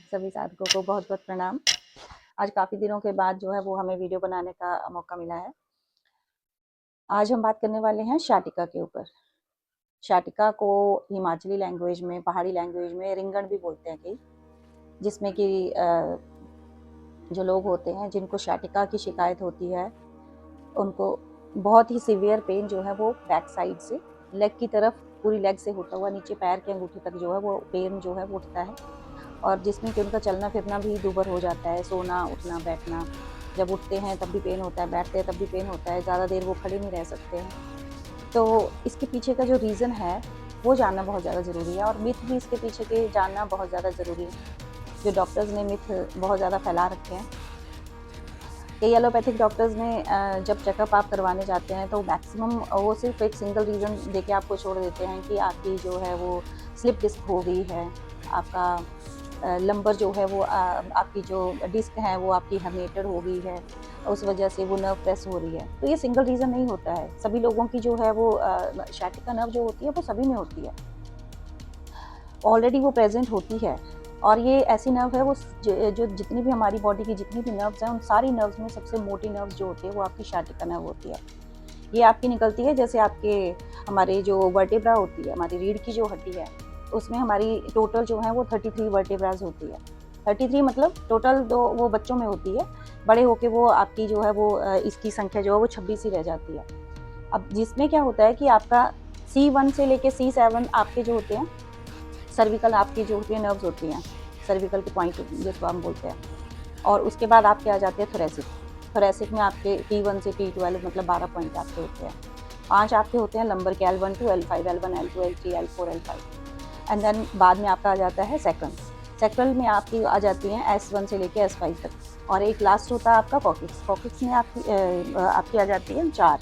सभी साधकों को बहुत बहुत प्रणाम। आज काफ़ी दिनों के बाद जो है वो हमें वीडियो बनाने का मौका मिला है। आज हम बात करने वाले हैं शाटिका के ऊपर। शाटिका को हिमाचली लैंग्वेज में, पहाड़ी लैंग्वेज में रिंगण भी बोलते हैं कई, जिसमें कि जो लोग होते हैं जिनको शाटिका की शिकायत होती है, उनको बहुत ही सीवियर पेन जो है वो बैक साइड से लेग की तरफ, पूरी लेग से होता हुआ नीचे पैर के अंगूठे तक जो है वो पेन जो है वो उठता है, और जिसमें कि उनका चलना फिरना भी दूभर हो जाता है, सोना उठना बैठना। जब उठते हैं तब भी पेन होता है, बैठते हैं तब भी पेन होता है, ज़्यादा देर वो खड़े नहीं रह सकते हैं। तो इसके पीछे का जो रीज़न है वो जानना बहुत ज़्यादा ज़रूरी है, और मिथ भी इसके पीछे के जानना बहुत ज़्यादा ज़रूरी है। जो डॉक्टर्स ने मिथ बहुत ज़्यादा फैला रखे हैं, कई एलोपैथिक डॉक्टर्स ने जब चेकअप आप करवाने जाते हैं तो मैक्सिमम वो सिर्फ एक सिंगल रीज़न देके आपको छोड़ देते हैं कि आपकी जो है वो स्लिप डिस्क हो गई है, आपका लंबर जो है वो आपकी जो डिस्क है वो आपकी हर्निएटेड हो गई है, उस वजह से वो नर्व प्रेस हो रही है। तो ये सिंगल रीज़न नहीं होता है। सभी लोगों की जो है वो शाटिका नर्व जो होती है वो सभी में होती है, ऑलरेडी वो प्रेजेंट होती है। और ये ऐसी नर्व है वो जो जितनी भी हमारी बॉडी की जितनी भी नर्व्स हैं, उन सारी नर्व्स में सबसे मोटी नर्व्स जो होती है वो आपकी शाटिका नर्व होती है। ये आपकी निकलती है जैसे आपके हमारे जो वर्टेब्रा होती है, हमारी रीढ़ की जो हड्डी है, उसमें हमारी टोटल जो है वो 33 वर्टेब्राज होती है। 33 मतलब टोटल तो वो बच्चों में होती है, बड़े होके वो आपकी जो है वो इसकी संख्या जो है वो 26 ही रह जाती है। अब जिसमें क्या होता है कि आपका C1 से लेके C7 आपके जो होते हैं, सर्विकल आपकी जो होती है नर्व्स होती हैं, सर्विकल के पॉइंट जिसको हम बोलते हैं, और उसके बाद आपके आ जाते हैं थोरेसिक। थोरेसिक में आपके T1 से T12 मतलब 12 पॉइंट आपके होते हैं। 5 आपके होते हैं लंबर के, L1 to L5, L1, L2, L3, L4, L5, and then बाद में आपका आ जाता है सेक्रल। सेक्रल में आपकी आ जाती हैं S1 से लेके S5 तक, और एक लास्ट होता है आपका कॉकिक्स। कॉकिक्स में आपकी आ जाती है 4।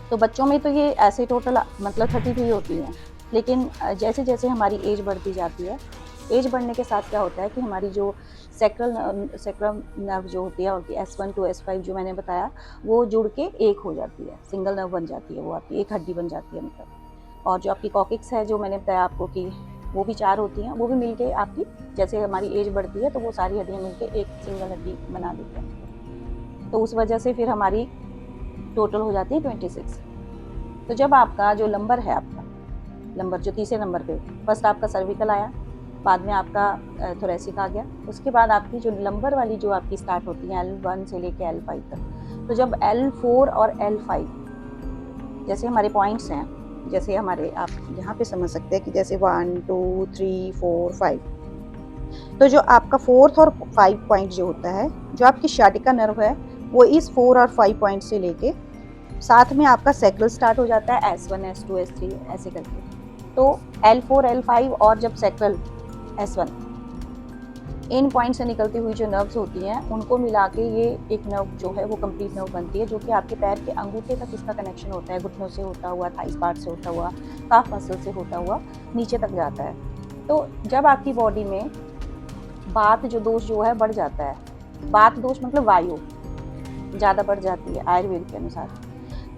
तो बच्चों में तो ये ऐसे टोटल मतलब 33 होती हैं, लेकिन जैसे जैसे हमारी एज बढ़ती जाती है, एज बढ़ने के साथ क्या होता है कि हमारी जो सेक्रल नर्व जो होती है, और S1 to S5 जो मैंने बताया, वो जुड़ के एक हो जाती है, सिंगल नर्व बन जाती है, वो आपकी एक हड्डी बन जाती है मतलब। और जो आपकी कॉकिक्स है, जो मैंने बताया आपको कि वो भी 4 होती हैं, वो भी मिलके आपकी जैसे हमारी एज बढ़ती है तो वो सारी हड्डियाँ मिलके एक सिंगल हड्डी बना देती हैं। तो उस वजह से फिर हमारी टोटल हो जाती है 26। तो जब आपका जो लंबर है, आपका लंबर जो तीसरे नंबर पे, फर्स्ट आपका सर्विकल आया, बाद में आपका थोरेसिक आ गया, उसके बाद आपकी जो लंबर वाली जो आपकी स्टार्ट होती है L1 से लेके L5 तक। तो जब L4 और L5 जैसे हमारे पॉइंट्स हैं, जैसे हमारे आप यहाँ पे समझ सकते हैं कि जैसे 1 2 3 4 5, तो जो आपका 4th और 5 पॉइंट जो होता है, जो आपकी शाटिका नर्व है, वो इस 4 और 5 पॉइंट से लेके साथ में आपका सेक्रल स्टार्ट हो जाता है, S1 S2 S3 ऐसे करके। तो L4 L5 और जब सेक्रल S1, इन पॉइंट से निकलती हुई जो नर्व्स होती हैं, उनको मिला के ये एक नर्व जो है वो कंप्लीट नर्व बनती है, जो कि आपके पैर के अंगूठे तक इसका कनेक्शन होता है, घुटनों से होता हुआ, थाइस पार्ट से होता हुआ, काफ मसल से होता हुआ नीचे तक जाता है। तो जब आपकी बॉडी में बात जो दोष जो है बढ़ जाता है, बात दोष मतलब वायु ज़्यादा बढ़ जाती है आयुर्वेद के अनुसार,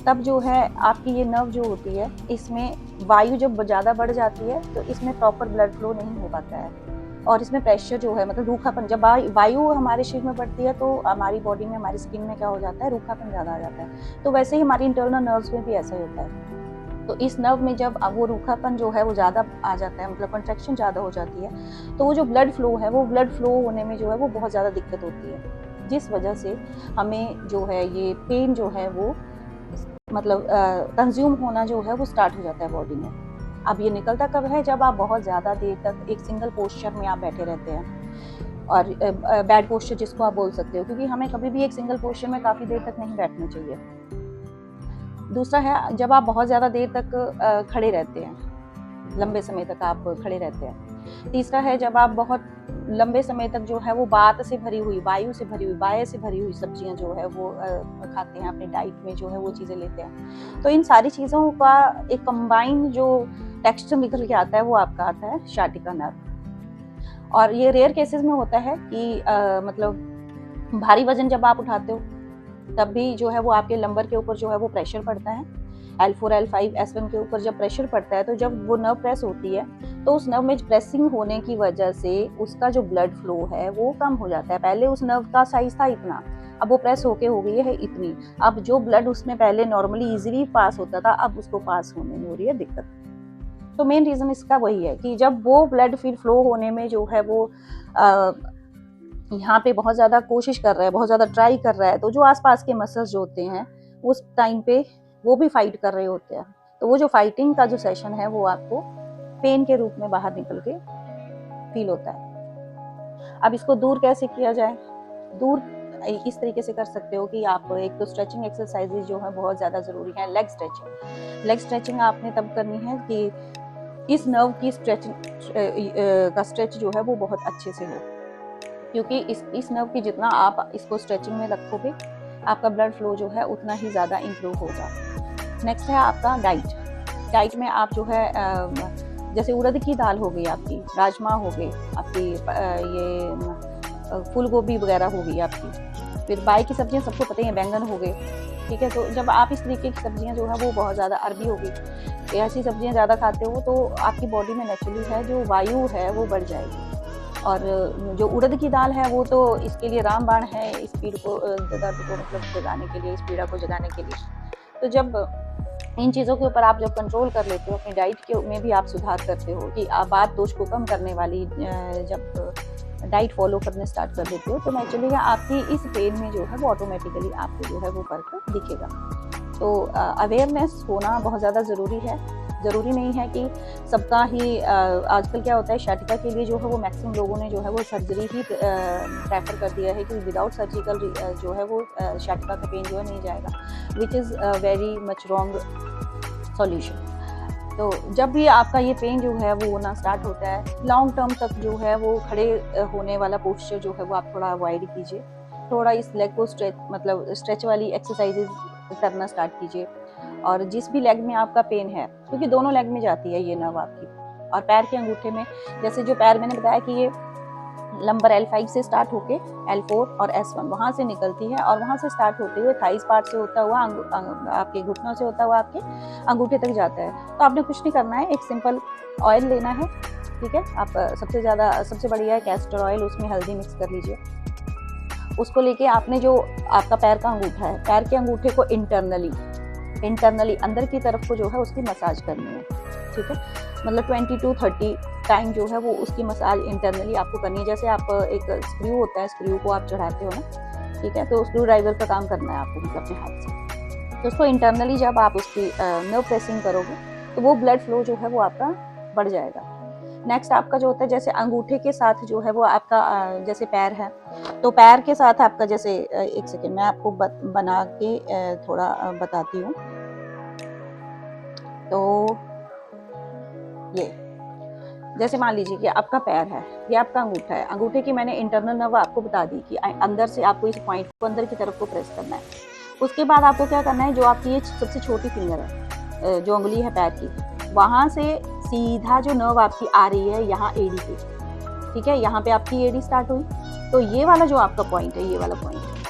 तब जो है आपकी ये नर्व जो होती है, इसमें वायु जब ज़्यादा बढ़ जाती है तो इसमें प्रॉपर ब्लड फ्लो नहीं हो पाता है, और इसमें प्रेशर जो है मतलब रूखापन, जब वायु हमारे शरीर में बढ़ती है तो हमारी बॉडी में, हमारी स्किन में क्या हो जाता है, रूखापन ज़्यादा आ जाता है। तो वैसे ही हमारी इंटरनल नर्व्स में भी ऐसा ही होता है। तो इस नर्व में जब वो रूखापन जो है वो ज़्यादा आ जाता है, मतलब कंट्रैक्शन ज़्यादा हो जाती है, तो वो जो ब्लड फ्लो है, वो ब्लड फ्लो होने में जो है वो बहुत ज़्यादा दिक्कत होती है, जिस वजह से हमें जो है ये पेन जो है वो मतलब कंज्यूम होना जो है वो स्टार्ट हो जाता है बॉडी में। अब ये निकलता कब है, जब आप बहुत ज़्यादा देर तक एक सिंगल पोस्चर में आप बैठे रहते हैं, और बैड पोस्चर जिसको आप बोल सकते हो, क्योंकि हमें कभी भी एक सिंगल पोस्चर में काफ़ी देर तक नहीं बैठना चाहिए। दूसरा है जब आप बहुत ज़्यादा देर तक खड़े रहते हैं, लंबे समय तक आप खड़े रहते हैं। तीसरा है जब आप बहुत लंबे समय तक जो है वो बात से भरी हुई, वायु से भरी हुई, बाय से भरी हुई सब्जियां जो है वो खाते हैं, अपने डाइट में जो है वो चीज़ें लेते हैं। तो इन सारी चीज़ों का एक कंबाइन जो टेक्सचर निकल के आता है, वो आपका आता है शाटिका नर्व। और ये रेयर केसेस में होता है कि मतलब भारी वजन जब आप उठाते हो, तब भी जो है वो आपके लंबर के ऊपर जो है वो प्रेशर पड़ता है, L4 L5 S1 के ऊपर जब प्रेशर पड़ता है, तो जब वो नर्व प्रेस होती है तो उस नर्व में प्रेसिंग होने की वजह से उसका जो ब्लड फ्लो है वो कम हो जाता है। पहले उस नर्व का साइज था इतना, अब वो प्रेस होके हो गई है इतनी। अब जो ब्लड उसमें पहले नॉर्मली इजीली पास होता था, अब उसको पास होने में हो रही है दिक्कत। तो मेन रीजन इसका वही है कि जब वो ब्लड फिर फ्लो होने में जो है वो यहाँ पे बहुत ज़्यादा कोशिश कर रहा है, बहुत ज़्यादा ट्राई कर रहा है, तो जो आसपास के मसल्स जो होते हैं उस टाइम पे वो भी फाइट कर रहे होते हैं। तो वो जो फाइटिंग का जो सेशन है वो आपको पेन के रूप में बाहर निकल के फील होता है। अब इसको दूर कैसे किया जाए? दूर इस तरीके से कर सकते हो कि आप एक तो स्ट्रेचिंग एक्सरसाइजेज जो है बहुत ज़्यादा ज़रूरी है। लेग स्ट्रेचिंग, लेग स्ट्रेचिंग आपने तब करनी है कि इस नर्व की स्ट्रेचिंग का स्ट्रेच जो है वो बहुत अच्छे से हो, क्योंकि इस नर्व की जितना आप इसको स्ट्रेचिंग में रखोगे आपका ब्लड फ्लो जो है उतना ही ज़्यादा इम्प्रूव होगा। नेक्स्ट है आपका डाइट। डाइट में आप जो है जैसे उड़द की दाल हो गई आपकी, राजमा हो गए आपकी, ये फूल गोभी वगैरह हो गई आपकी, फिर बाई की सब्जियां सबको पता ही है, बैंगन हो गए, ठीक है। तो जब आप इस तरीके की सब्जियां जो है वो बहुत ज़्यादा, अरबी हो गई, ऐसी सब्जियां ज़्यादा खाते हो तो आपकी बॉडी में नेचुरली है जो वायु है वो बढ़ जाएगी। और जो उड़द की दाल है वो तो इसके लिए रामबाण है, इस पीड़ को दर्द को मतलब जगाने के लिए, इस पीड़ा को जगाने के लिए। तो जब इन चीज़ों के ऊपर आप जब कंट्रोल कर लेते हो, अपनी डाइट के में भी आप सुधार करते हो कि आप बात दोष को कम करने वाली जब डाइट फॉलो करने स्टार्ट कर देते हो, तो नेचुरली आपकी इस पेन में जो है वो ऑटोमेटिकली आपको जो है वो फर्क दिखेगा। तो अवेयरनेस होना बहुत ज़्यादा ज़रूरी है। ज़रूरी नहीं है कि सबका ही आजकल क्या होता है, शाटिका के लिए जो है वो मैक्सिमम लोगों ने जो है वो सर्जरी ही प्रेफर कर दिया है कि विदाउट सर्जिकल जो है वो शाटिका का पेन जो है नहीं जाएगा, which is very much wrong solution. तो जब भी आपका ये पेन जो है वो होना स्टार्ट होता है, लॉन्ग टर्म तक जो है वो खड़े होने वाला पोस्चर जो है वो आप थोड़ा अवॉइड कीजिए। थोड़ा इस लेग को स्ट्रेच वाली एक्सरसाइजेज करना स्टार्ट कीजिए। और जिस भी लेग में आपका पेन है, क्योंकि दोनों लेग में जाती है ये नर्व आपकी, और पैर के अंगूठे में, जैसे जो पैर मैंने बताया कि ये लंबर L5 से स्टार्ट होके L4 और S1 वहाँ से निकलती है, और वहाँ से स्टार्ट होते हुए थाइस पार्ट से होता हुआ आपके घुटनों से होता हुआ आपके अंगूठे तक जाता है। तो आपने कुछ नहीं करना है, एक सिंपल ऑयल लेना है, ठीक है। आप सबसे बढ़िया है कैस्टर ऑयल, उसमें हल्दी मिक्स कर लीजिए। उसको लेके आपने जो आपका पैर का अंगूठा है, पैर के अंगूठे को इंटरनली अंदर की तरफ को जो है उसकी मसाज करनी है, ठीक है। मतलब 20 to 30 टाइम जो है वो उसकी मसाज इंटरनली आपको करनी है। जैसे आप एक स्क्रू होता है, स्क्रू को आप चढ़ाते हो ना, ठीक है, तो स्क्रू ड्राइवर का काम करना है आपको मतलब अपने हाथ से। तो उसको इंटरनली जब आप उसकी नर्व प्रेसिंग करोगे तो वो ब्लड फ्लो जो है वो आपका बढ़ जाएगा। नेक्स्ट आपका जो होता है, जैसे अंगूठे के साथ जो है वो आपका जैसे पैर है, तो पैर के साथ आपका जैसे एक सेकेंड मैं आपको बना के थोड़ा बताती हूँ। तो ये जैसे मान लीजिए कि आपका पैर है, ये आपका अंगूठा है, अंगूठे की मैंने इंटरनल नर्व आपको बता दी कि अंदर से आपको इस पॉइंट को अंदर की तरफ को प्रेस करना है। उसके बाद आपको क्या करना है, जो आपकी ये सबसे छोटी फिंगर है, जो उंगली है पैर की, वहाँ से सीधा जो नर्व आपकी आ रही है यहाँ एडी पे, ठीक है, यहाँ पे आपकी एडी स्टार्ट हुई, तो ये वाला जो आपका पॉइंट है, ये वाला पॉइंट,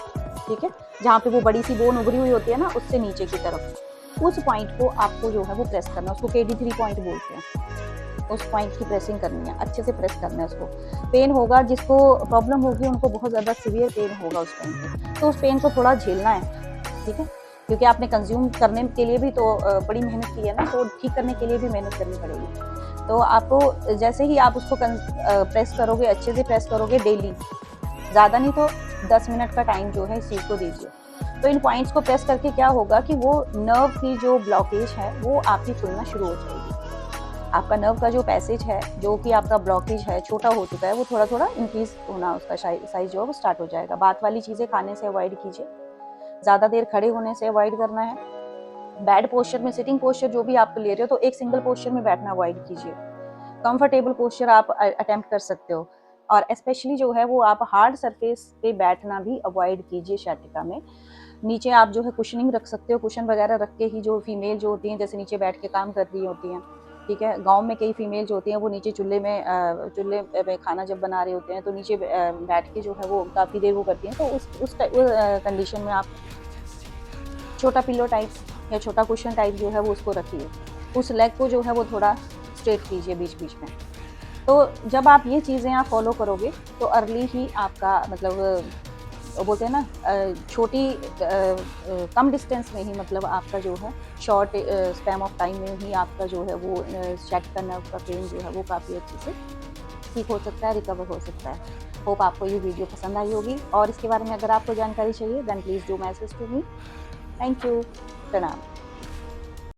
ठीक है, जहाँ पे वो बड़ी सी बोन उभरी हुई होती है ना, उससे नीचे की तरफ, उस पॉइंट को आपको जो है वो प्रेस करना, उसको KD3 पॉइंट बोलते हैं। उस पॉइंट की प्रेसिंग करनी है, अच्छे से प्रेस करना है उसको। पेन होगा, जिसको प्रॉब्लम होगी उनको बहुत ज़्यादा सीवियर पेन होगा उस टाइम पे, तो उस पेन को थोड़ा झेलना है, ठीक है, क्योंकि आपने कंज्यूम करने के लिए भी तो बड़ी मेहनत की है ना, तो ठीक करने के लिए भी मेहनत करनी पड़ेगी। तो आपको जैसे ही आप उसको प्रेस करोगे, अच्छे से प्रेस करोगे डेली, ज़्यादा नहीं तो 10 मिनट का टाइम जो है इस चीज़ को दीजिए। तो इन पॉइंट्स को प्रेस करके क्या होगा कि वो नर्व की जो ब्लॉकेज है वो आपकी खुलना शुरू हो जाएगी। आपका नर्व का जो पैसेज है, जो कि आपका ब्लॉकेज है, छोटा हो चुका है, वो थोड़ा थोड़ा इंक्रीज होना, उसका साइज जो है वो स्टार्ट हो जाएगा। बात वाली चीज़ें खाने से अवॉइड कीजिए, ज़्यादा देर खड़े होने से अवॉइड करना है, बैड पोस्चर में, सिटिंग पोस्चर जो भी आप ले रहे हो तो एक सिंगल पोस्चर में बैठना अवॉइड कीजिए। कंफर्टेबल पोस्चर आप अटेम्प्ट कर सकते हो, और स्पेशली जो है वो आप हार्ड सरफेस पे बैठना भी अवॉइड कीजिए शाटिका में। नीचे आप जो है कुशनिंग रख सकते हो, कुशन वगैरह रख के ही जो फीमेल जो होती हैं जैसे नीचे बैठ के काम कर रही होती हैं, ठीक है। गांव में कई फीमेल जो होती हैं वो नीचे चूल्हे में खाना जब बना रहे होते हैं तो नीचे बैठ के जो है वो काफ़ी देर वो करती हैं। तो उस कंडीशन में आप छोटा पिलो टाइप या छोटा कुशन टाइप जो है वो उसको रखिए, उस लेग को जो है वो थोड़ा स्ट्रेट कीजिए बीच बीच में। तो जब आप ये चीज़ें आप फॉलो करोगे तो अर्ली ही आपका मतलब वो बोलते हैं ना छोटी कम डिस्टेंस में ही मतलब आपका जो है शॉर्ट स्पैम ऑफ टाइम में ही आपका जो है वो sciatica नर्व का पेन जो है वो काफ़ी अच्छे से ठीक हो सकता है, रिकवर हो सकता है। होप आपको ये वीडियो पसंद आई होगी और इसके बारे में अगर आपको जानकारी चाहिए then please do message to me. Thank you. प्रणाम।